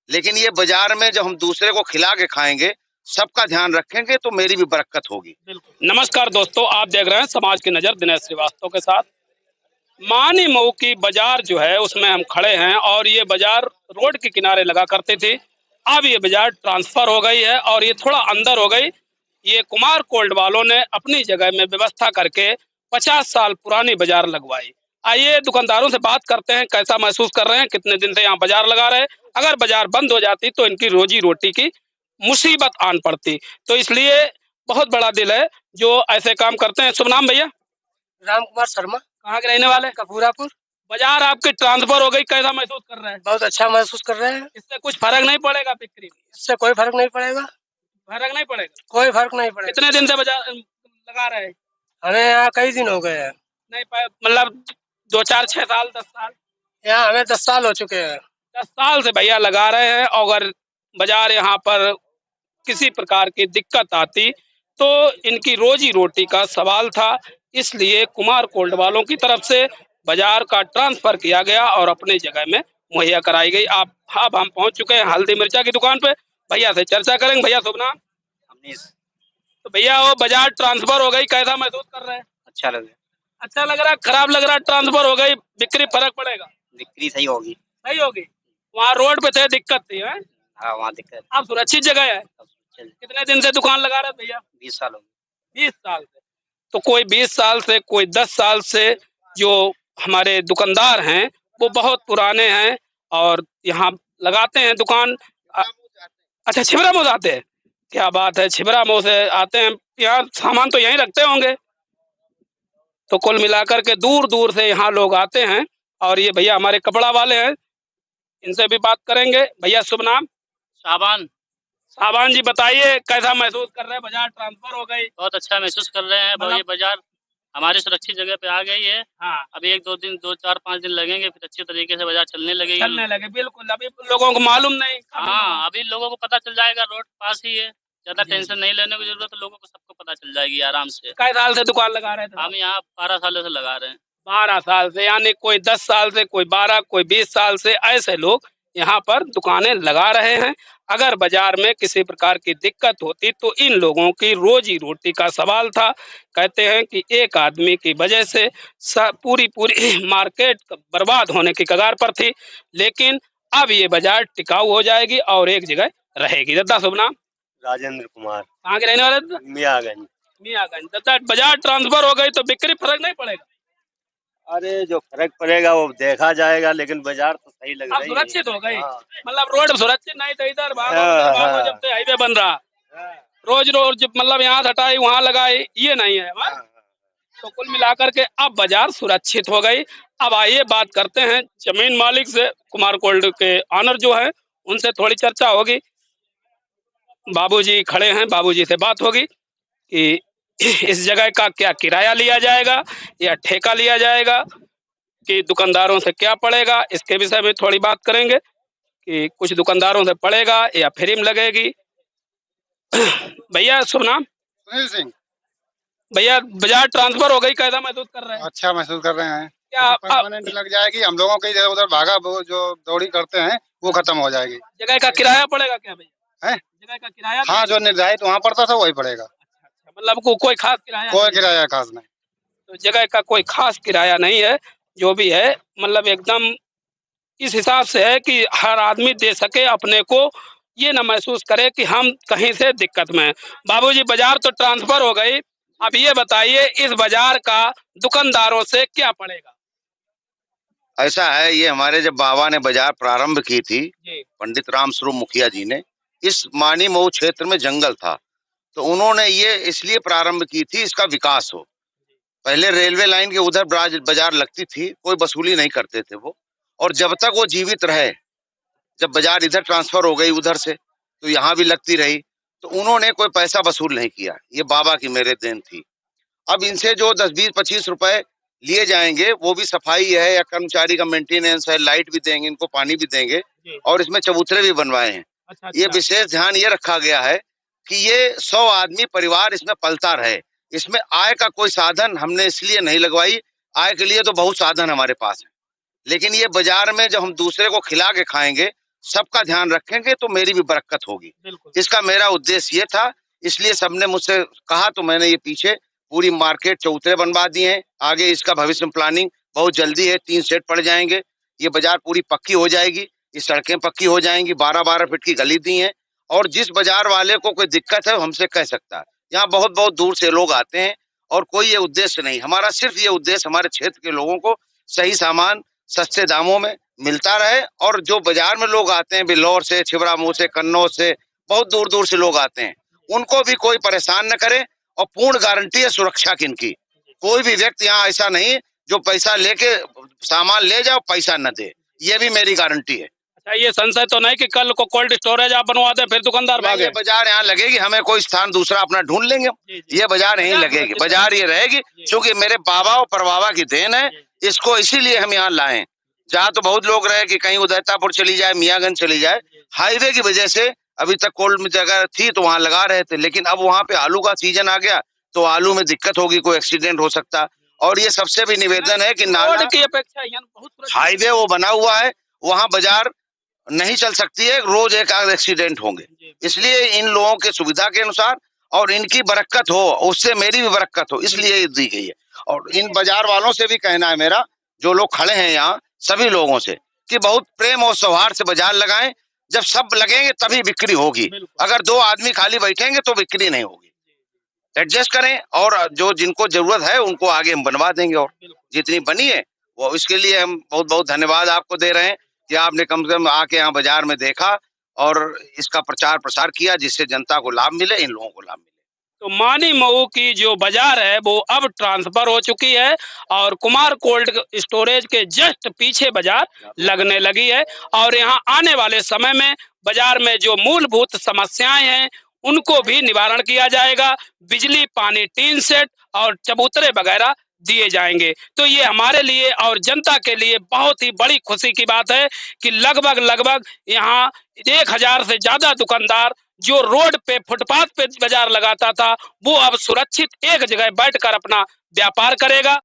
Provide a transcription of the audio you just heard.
लेकिन ये बाजार में जब हम दूसरे को खिला के खाएंगे, सबका ध्यान रखेंगे तो मेरी भी बरकत होगी। नमस्कार दोस्तों, आप देख रहे हैं समाज की नज़र दिनेश श्रीवास्तव के साथ। मानी मऊ की बाजार जो है उसमें हम खड़े हैं और ये बाजार रोड के किनारे लगा करती थी। अब ये बाजार ट्रांसफर हो गई है और ये थोड़ा अंदर हो गई। ये कुमार कोल्ड वालों ने अपनी जगह में व्यवस्था करके 50 साल पुरानी बाजार लगवाई। आइए दुकानदारों से बात करते हैं, कैसा महसूस कर रहे हैं, कितने दिन से यहाँ बाजार लगा रहे हैं। अगर बाजार बंद हो जाती तो इनकी रोजी रोटी की मुसीबत आन पड़ती, तो इसलिए बहुत बड़ा दिल है जो ऐसे काम करते हैं। शुभ नाम भैया? राम कुमार शर्मा। कहाँ के रहने वाले? कपूरापुर। बाजार आपकी ट्रांसफर हो गई, कैसा महसूस कर रहे हैं? बहुत अच्छा महसूस कर रहे हैं। इससे कुछ फर्क नहीं पड़ेगा बिक्री में? इससे कोई फर्क नहीं पड़ेगा। फर्क नहीं पड़ेगा? कोई फर्क नहीं पड़ेगा। कितने दिन से बाजार लगा रहे हैं? हमें यहाँ कई दिन हो गए हैं। नहीं मतलब 2 4 6 साल 10 साल? यहाँ हमें 10 साल हो चुके हैं। 10 साल से भैया लगा रहे हैं। अगर बाजार यहाँ पर किसी प्रकार की दिक्कत आती तो इनकी रोजी रोटी का सवाल था, इसलिए कुमार कोल्ड वालों की तरफ से बाजार का ट्रांसफर किया गया और अपनी जगह में मुहैया कराई गई। अब हम पहुंच चुके हैं हल्दी मिर्चा की दुकान पे। भैया से चर्चा करेंगे। भैया शुभ नाम? अमनीश। तो भैया वो बाजार ट्रांसफर हो गई, कैसा महसूस कर रहे हैं? अच्छा लग रहा है। अच्छा लग रहा है, खराब लग रहा है? ट्रांसफर हो गई, बिक्री फर्क पड़ेगा? बिक्री सही होगी। सही होगी। वहाँ रोड पे थे, दिक्कत थी है? हाँ वहाँ दिक्कत। अब सुरक्षित जगह है। कितने दिन से दुकान लगा रहे भैया? 20 साल हो गए। 20 साल से। तो कोई 20 साल से, कोई 10 साल से, जो हमारे दुकानदार हैं वो बहुत पुराने हैं और यहाँ लगाते हैं दुकान। अच्छा, छिबरा मोड़ आते हैं? क्या बात है, छिबरा मोड़ से आते हैं। यहाँ सामान तो यहीं रखते होंगे। तो कुल मिलाकर के दूर दूर से यहाँ लोग आते हैं। और ये भैया हमारे कपड़ा वाले हैं, इनसे भी बात करेंगे। भैया शुभ नाम? साबान। साबान जी, बताइए कैसा महसूस कर रहे हैं? बाजार ट्रांसफर हो गई। बहुत अच्छा महसूस कर रहे हैं। ये बाजार हमारी सुरक्षित जगह पे आ गई है। हाँ, अभी 1 2 दिन 2 4 5 दिन लगेंगे, फिर अच्छे तरीके से बाजार चलने लगेगी। चलने लगे, बिल्कुल। अभी लोगों को मालूम नहीं। हाँ, अभी लोगों को पता चल जाएगा, रोड पास ही है, ज्यादा टेंशन नहीं लेने की जरूरत है। लोगों को सबको पता चल जाएगी आराम से। कई साल से दुकान लगा रहे थे? हम यहाँ 12 सालों से लगा रहे हैं। 12 साल से, यानी कोई 10 साल से, कोई 12, कोई 20 साल से ऐसे लोग यहाँ पर दुकानें लगा रहे हैं। अगर बाजार में किसी प्रकार की दिक्कत होती तो इन लोगों की रोजी रोटी का सवाल था। कहते हैं कि एक आदमी की वजह से पूरी मार्केट बर्बाद होने की कगार पर थी, लेकिन अब ये बाजार टिकाऊ हो जाएगी और एक जगह रहेगी। दादा शुभ नाम? राजेंद्र कुमार। कहाँ के रहने वाले? मियागंज। मियागंज। दादा बाजार ट्रांसफर हो गई तो बिक्री फर्क नहीं पड़ेगा? अरे जो फर्क पड़ेगा वो देखा जाएगा, लेकिन बाजार तो सही लग रही है। सुरक्षित हो गई। हाँ। मतलब रोड सुरक्षित नहीं तो इधर हाँ। जब से हाईवे बन रहा, रोज रोज मतलब यहाँ से हटाई वहाँ लगाई, ये नहीं है। तो कुल मिलाकर के अब बाजार सुरक्षित हो गई। अब आइए बात करते हैं जमीन मालिक से, कुमार कोल्ड के ऑनर जो है उनसे थोड़ी चर्चा होगी। बाबूजी खड़े हैं, बाबूजी से बात होगी कि इस जगह का क्या किराया लिया जाएगा या ठेका लिया जाएगा, कि दुकानदारों से क्या पड़ेगा, इसके विषय में थोड़ी बात करेंगे कि कुछ दुकानदारों से पड़ेगा या फ्री में लगेगी। भैया शुभ नाम? सुनील सिंह। भैया बाजार ट्रांसफर हो गई, कैसा महसूस कर रहे हैं? अच्छा महसूस कर रहे हैं। क्या परमानेंट लग जाएगी, हम लोगों की इधर उधर भागा जो दौड़ी करते हैं वो खत्म हो जाएगी। जगह का किराया पड़ेगा क्या भैया? है? जगह का किराया? हाँ, जो निर्धारित वहाँ पड़ता था वही पड़ेगा। मतलब कोई खास किराया? कोई किराया खास नहीं। तो जगह का कोई खास किराया नहीं है, जो भी है मतलब एकदम इस हिसाब से है कि हर आदमी दे सके अपने को, ये ना महसूस करे कि हम कहीं से दिक्कत में हैं। बाबूजी बाजार तो ट्रांसफर हो गई, अब ये बताइए इस बाजार का दुकानदारों से क्या पड़ेगा? ऐसा है, ये हमारे जब बाबा ने बाजार प्रारंभ की थी, जी। पंडित राम स्वरूप मुखिया जी ने, इस मानी मऊ क्षेत्र में जंगल था तो उन्होंने ये इसलिए प्रारंभ की थी इसका विकास हो। पहले रेलवे लाइन के उधर बाजार लगती थी, कोई वसूली नहीं करते थे वो, और जब तक वो जीवित रहे, जब बाजार इधर ट्रांसफर हो गई उधर से तो यहाँ भी लगती रही, तो उन्होंने कोई पैसा वसूल नहीं किया। ये बाबा की मेरे देन थी। अब इनसे जो 10 20 25 रुपए लिए जाएंगे वो भी सफाई है या कर्मचारी का मेंटेनेंस है, लाइट भी देंगे, इनको पानी भी देंगे और इसमें चबूतरे भी बनवाए हैं। अच्छा। ये विशेष ध्यान ये रखा गया है कि ये 100 आदमी परिवार इसमें पलता रहे। इसमें आय का कोई साधन हमने इसलिए नहीं लगवाई, आय के लिए तो बहुत साधन हमारे पास है, लेकिन ये बाजार में जब हम दूसरे को खिला के खाएंगे, सबका ध्यान रखेंगे तो मेरी भी बरकत होगी। बिल्कुल। इसका मेरा उद्देश्य ये था, इसलिए सबने मुझसे कहा तो मैंने ये पीछे पूरी मार्केट चौतरे बनवा दिए हैं। आगे इसका भविष्य में प्लानिंग बहुत जल्दी है, 3 सेट पड़ जाएंगे, ये बाजार पूरी पक्की हो जाएगी, ये सड़कें पक्की हो जाएंगी, 12-12 फीट की गली दी है। और जिस बाजार वाले को कोई दिक्कत है वो हमसे कह सकता है। यहाँ बहुत बहुत दूर से लोग आते हैं और कोई ये उद्देश्य नहीं, हमारा सिर्फ ये उद्देश्य हमारे क्षेत्र के लोगों को सही सामान सस्ते दामों में मिलता रहे। और जो बाजार में लोग आते हैं बिल्लौर से, छिबरामऊ से, कन्नौज से, बहुत दूर दूर से लोग आते हैं, उनको भी कोई परेशान न करे। और पूर्ण गारंटी है सुरक्षा की इनकी। कोई भी व्यक्ति यहाँ ऐसा नहीं जो पैसा लेके सामान ले जाओ पैसा न दे, ये भी मेरी गारंटी है। अच्छा, ये संशय तो नहीं कि कल को कोल्ड स्टोरेज आप बनवा दें फिर दुकानदार भागे? ये बाजार यहाँ लगेगी, हमें कोई स्थान दूसरा अपना ढूंढ लेंगे, ये बाजार यहीं लगेगी, बाजार ये रहेगी, क्योंकि मेरे बाबा और परबाबा की देन है। इसको इसीलिए हम यहाँ लाए। जहाँ तो बहुत लोग रहे कि कहीं उदयतापुर चली जाए, मियाँगंज चली जाए, हाईवे की वजह से अभी तक कोल्ड में जगह थी तो वहां लगा रहे थे, लेकिन अब वहां पे आलू का सीजन आ गया तो आलू में दिक्कत होगी, कोई एक्सीडेंट हो सकता। और ये सबसे भी निवेदन है कि नाला की अपेक्षा बहुत हाईवे वो बना हुआ है, वहां बाजार नहीं चल सकती है, रोज एक आध एक्सीडेंट होंगे। इसलिए इन लोगों के सुविधा के अनुसार और इनकी बरकत हो, उससे मेरी भी बरकत हो, इसलिए दी गई है। और इन बाजार वालों से भी कहना है मेरा, जो लोग खड़े हैं यहाँ, सभी लोगों से कि बहुत प्रेम और सौहार्द से बाजार लगाएं। जब सब लगेंगे तभी बिक्री होगी, अगर 2 आदमी खाली बैठेंगे तो बिक्री नहीं होगी। एडजस्ट करें और जो जिनको जरूरत है उनको आगे हम बनवा देंगे। और जितनी बनी है वो, इसके लिए हम बहुत बहुत धन्यवाद आपको दे रहे हैं कि आपने कम से कम आके यहाँ बाजार में देखा और इसका प्रचार प्रसार किया, जिससे जनता को लाभ मिले, इन लोगों को लाभ मिले। तो मानी मऊ की जो बाजार है वो अब ट्रांसफर हो चुकी है और कुमार कोल्ड स्टोरेज के जस्ट पीछे बाजार लगने लगी है। और यहाँ आने वाले समय में बाजार में जो मूलभूत समस्याएं हैं उनको भी निवारण किया जाएगा। बिजली, पानी, टीन सेट और चबूतरे वगैरह दिए जाएंगे। तो ये हमारे लिए और जनता के लिए बहुत ही बड़ी खुशी की बात है कि लगभग यहाँ 1000 से ज्यादा दुकानदार जो रोड पे, फुटपाथ पे बाजार लगाता था, वो अब सुरक्षित एक जगह बैठकर अपना व्यापार करेगा।